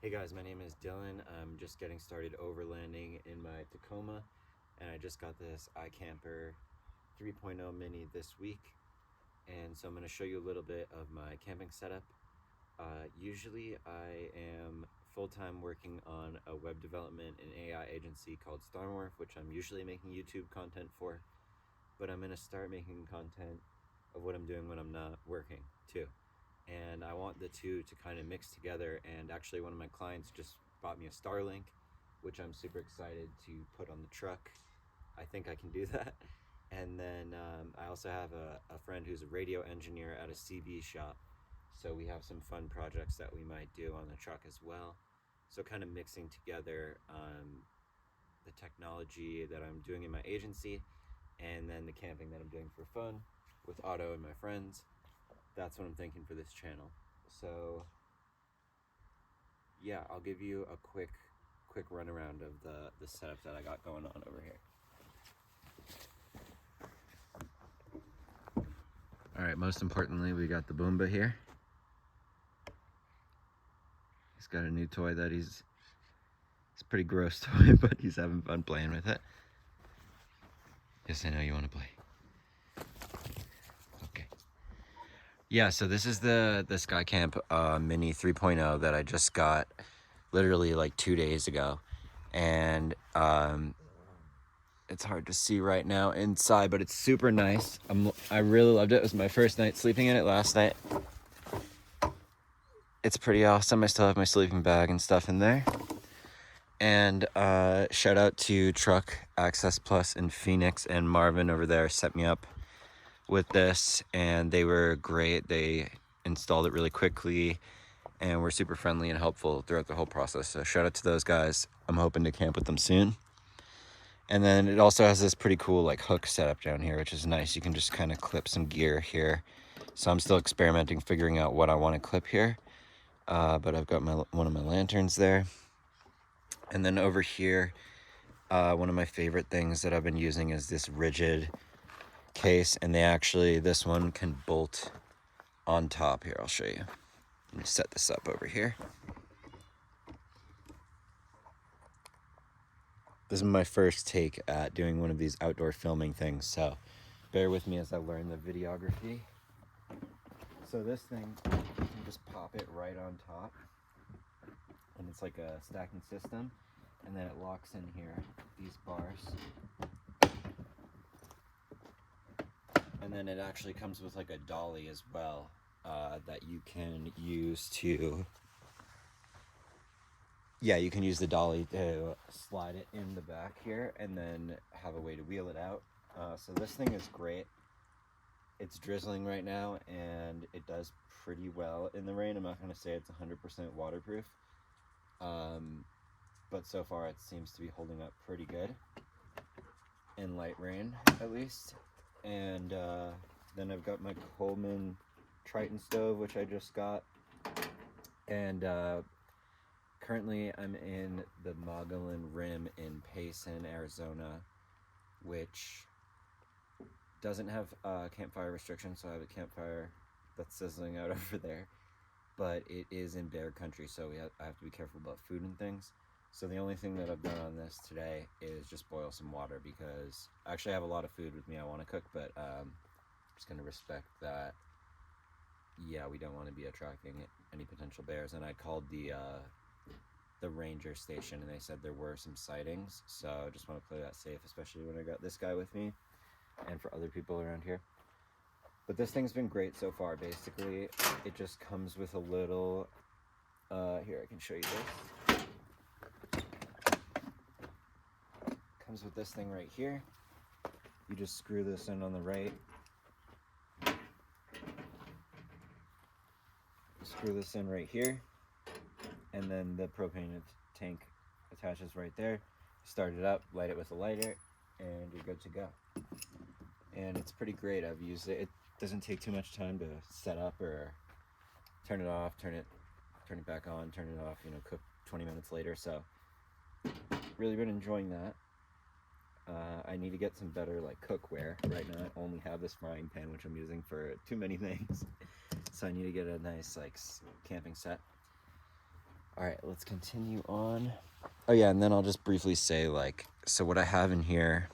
Hey guys, my name is Dylan. I'm just getting started overlanding in my Tacoma, and I just got this Ikamper 3.0 mini this week. And so I'm going to show you a little bit of my camping setup. Usually I am full-time working on a web development and AI agency called Starmorph, which I'm usually making YouTube content for, but I'm going to start making content of what I'm doing when I'm not working too. And I want the two to kind of mix together. And actually, one of my clients just bought me a Starlink, which I'm super excited to put on the truck. I think I can do that. And then I also have a friend who's a radio engineer at a CB shop. So we have some fun projects that we might do on the truck as well. So kind of mixing together the technology that I'm doing in my agency and then the camping that I'm doing for fun with Otto and my friends. That's what I'm thinking for this channel. So yeah, I'll give you a quick runaround of the setup that I got going on over here. All right, most importantly, we got the Boomba here. He's got a new toy that it's a pretty gross toy, but he's having fun playing with it. Yes, I know you want to play. Okay. Yeah, so this is the Skycamp Mini 3.0 that I just got literally like 2 days ago. And it's hard to see right now inside, but it's super nice. I really loved it. It was my first night sleeping in it last night. It's pretty awesome. I still have my sleeping bag and stuff in there. And shout out to Truck Access Plus in Phoenix, and Marvin over there set me up with this, and they were great. They installed it really quickly and were super friendly and helpful throughout the whole process. So shout out to those guys. I'm hoping to camp with them soon. And then it also has this pretty cool like hook setup down here, which is nice. You can just kind of clip some gear here. So I'm still experimenting, figuring out what I want to clip here. But I've got one of my lanterns there. And then over here, one of my favorite things that I've been using is this rigid case. And this one can bolt on top here. I'll show you. Let me set this up over here. This is my first take at doing one of these outdoor filming things, so bear with me as I learn the videography. So this thing, you can just pop it right on top, and it's like a stacking system, and then it locks in here, these bars. And then it actually comes with like a dolly as well, that you can use to... Yeah, you can use the dolly to slide it in the back here and then have a way to wheel it out. So this thing is great. It's drizzling right now and it does pretty well in the rain. I'm not going to say it's 100% waterproof, but so far it seems to be holding up pretty good in light rain at least. And then I've got my Coleman Triton stove, which I just got, and currently I'm in the Mogollon Rim in Payson, Arizona, which doesn't have campfire restrictions, so I have a campfire that's sizzling out over there, but it is in bear country, so I have to be careful about food and things. So the only thing that I've done on this today is just boil some water, because actually I have a lot of food with me I want to cook, but I'm just going to respect that. Yeah, we don't want to be attracting any potential bears. And I called the ranger station, and they said there were some sightings, so I just want to play that safe, especially when I got this guy with me and for other people around here. But this thing's been great so far. Basically, it just comes with a little here, I can show you this. Comes with this thing right here. You just screw this in on the right, screw this in right here, and then the propane tank attaches right there. Start it up, light it with a lighter, and you're good to go. And it's pretty great. I've used it. It doesn't take too much time to set up or turn it off, turn it back on, turn it off, cook 20 minutes later. So really been enjoying that. I need to get some better like cookware. Right now I only have this frying pan, which I'm using for too many things. So I need to get a nice like camping set. All right, let's continue on. Oh yeah, and then I'll just briefly say, like, so what I have in here,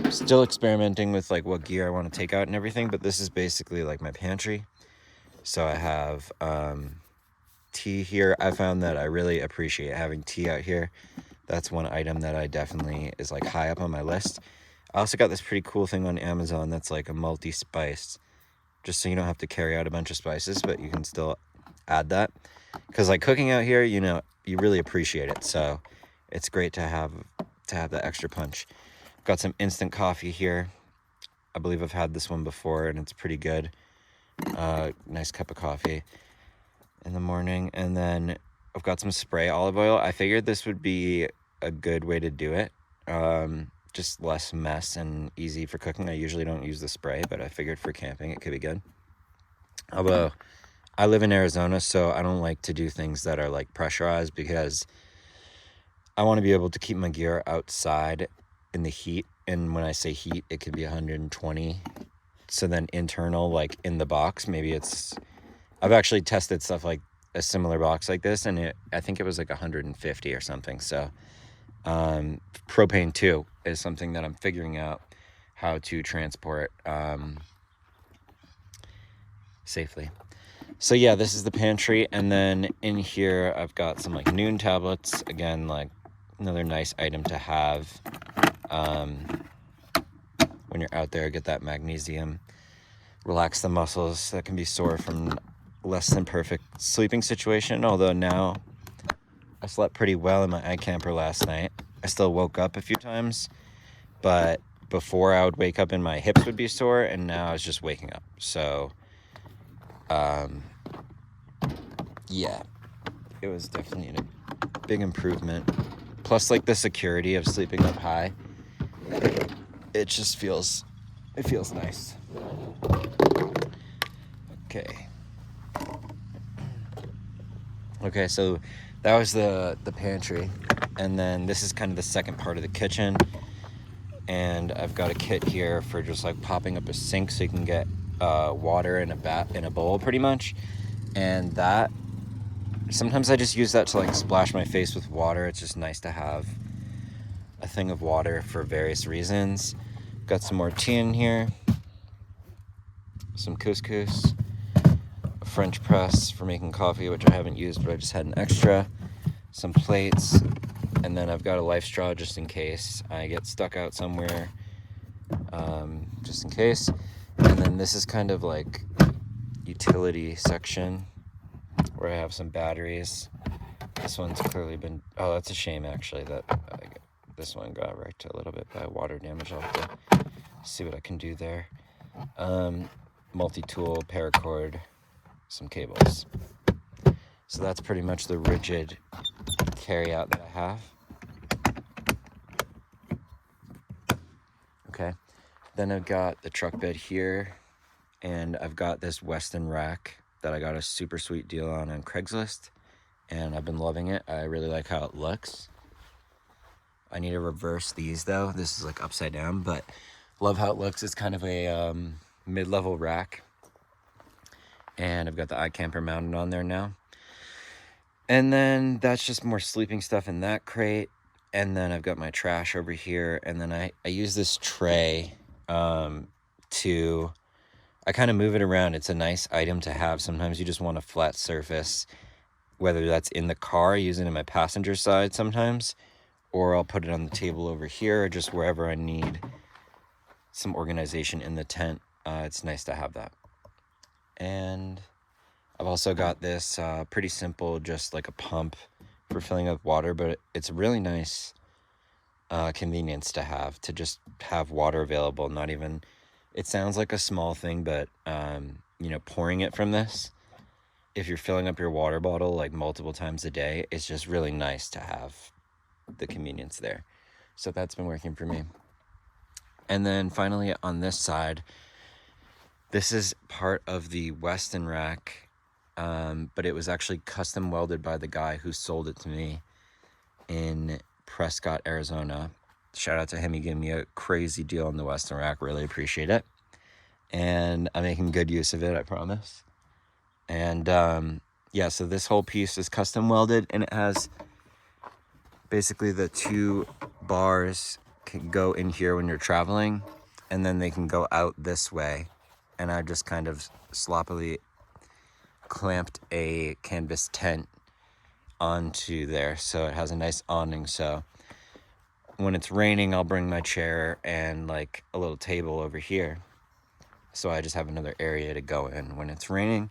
still experimenting with like what gear I want to take out and everything, but this is basically like my pantry. So I have tea here. I found that I really appreciate having tea out here. That's one item that I definitely is like high up on my list. I also got this pretty cool thing on Amazon that's like a multi-spice, just so you don't have to carry out a bunch of spices, but you can still add that. Because like cooking out here, you know, you really appreciate it. So it's great to have that extra punch. Got some instant coffee here. I believe I've had this one before and it's pretty good. Nice cup of coffee in the morning. And then I've got some spray olive oil. I figured this would be a good way to do it. Just less mess and easy for cooking. I usually don't use the spray, but I figured for camping it could be good. Although I live in Arizona, so I don't like to do things that are like pressurized, because I want to be able to keep my gear outside in the heat. And when I say heat, it could be 120. So then internal, like in the box, maybe I've actually tested stuff like a similar box like this, and I think it was like 150 or something. So propane too is something that I'm figuring out how to transport safely. So yeah, this is the pantry, and then in here I've got some like Noon tablets. Again, like another nice item to have when you're out there. Get that magnesium, relax the muscles that can be sore from less than perfect sleeping situation. Although now I slept pretty well in my Ikamper last night. I still woke up a few times, but before I would wake up and my hips would be sore, and now I was just waking up. So yeah, it was definitely a big improvement. Plus, like the security of sleeping up high, it just feels nice. Okay, so that was the pantry, and then this is kind of the second part of the kitchen. And I've got a kit here for just like popping up a sink so you can get water in a bowl pretty much. And that, sometimes I just use that to like splash my face with water. It's just nice to have a thing of water for various reasons. Got some more tea in here, some couscous, a French press for making coffee, which I haven't used, but I just had an extra, some plates, and then I've got a life straw just in case I get stuck out somewhere, just in case. And then this is kind of like utility section where I have some batteries. This one's clearly been, oh, that's a shame actually that this one got wrecked a little bit by water damage. I'll have to see what I can do there. Multi-tool, paracord, some cables. So that's pretty much the rigid carry-out that I have. Okay, then I've got the truck bed here, and I've got this Weston rack that I got a super sweet deal on Craigslist, and I've been loving it. I really like how it looks. I need to reverse these though. This is like upside down, but love how it looks. It's kind of a mid-level rack, and I've got the Ikamper mounted on there now. And then that's just more sleeping stuff in that crate. And then I've got my trash over here. And then I use this tray I kind of move it around. It's a nice item to have. Sometimes you just want a flat surface, whether that's in the car, using it in my passenger side sometimes, or I'll put it on the table over here, or just wherever I need some organization in the tent. It's nice to have that. And I've also got this pretty simple, just like a pump for filling up water, but it's a really nice convenience to have, to just have water available. Not even, it sounds like a small thing, but pouring it from this, if you're filling up your water bottle like multiple times a day, it's just really nice to have the convenience there. So that's been working for me. And then finally on this side, this is part of the Weston rack, but it was actually custom welded by the guy who sold it to me in Prescott, Arizona. Shout out to him. He gave me a crazy deal on the Weston rack. Really appreciate it. And I'm making good use of it, I promise. And yeah, so this whole piece is custom welded, and it has basically the 2 bars can go in here when you're traveling, and then they can go out this way. And I just kind of sloppily clamped a canvas tent onto there, so it has a nice awning. So when it's raining, I'll bring my chair and like a little table over here, so I just have another area to go in when it's raining.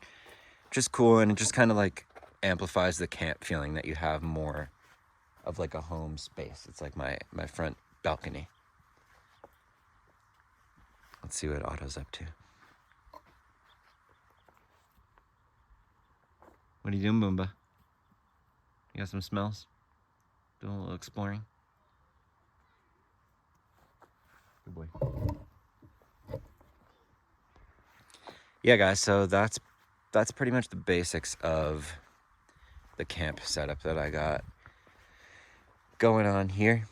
Just cool, and it just kind of like amplifies the camp feeling that you have more of like a home space. It's like my front balcony. Let's see what Otto's up to. What are you doing, Boomba? You got some smells? Doing a little exploring? Good boy. Yeah, guys, so that's pretty much the basics of the camp setup that I got going on here.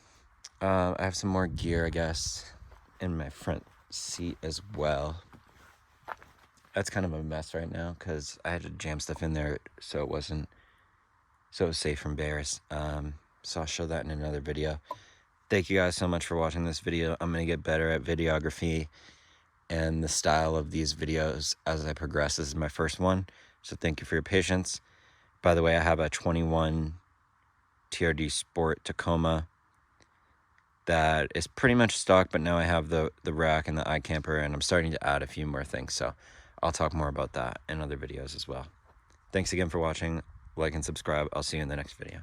I have some more gear, I guess, in my front seat as well. That's kind of a mess right now because I had to jam stuff in there so it was safe from bears. So I'll show that in another video. Thank you guys so much for watching this video. I'm going to get better at videography and the style of these videos as I progress. This is my first one, so thank you for your patience. By the way, I have a 21 TRD Sport Tacoma that is pretty much stock, but now I have the rack and the Ikamper, and I'm starting to add a few more things, so I'll talk more about that in other videos as well. Thanks again for watching. Like and subscribe. I'll see you in the next video.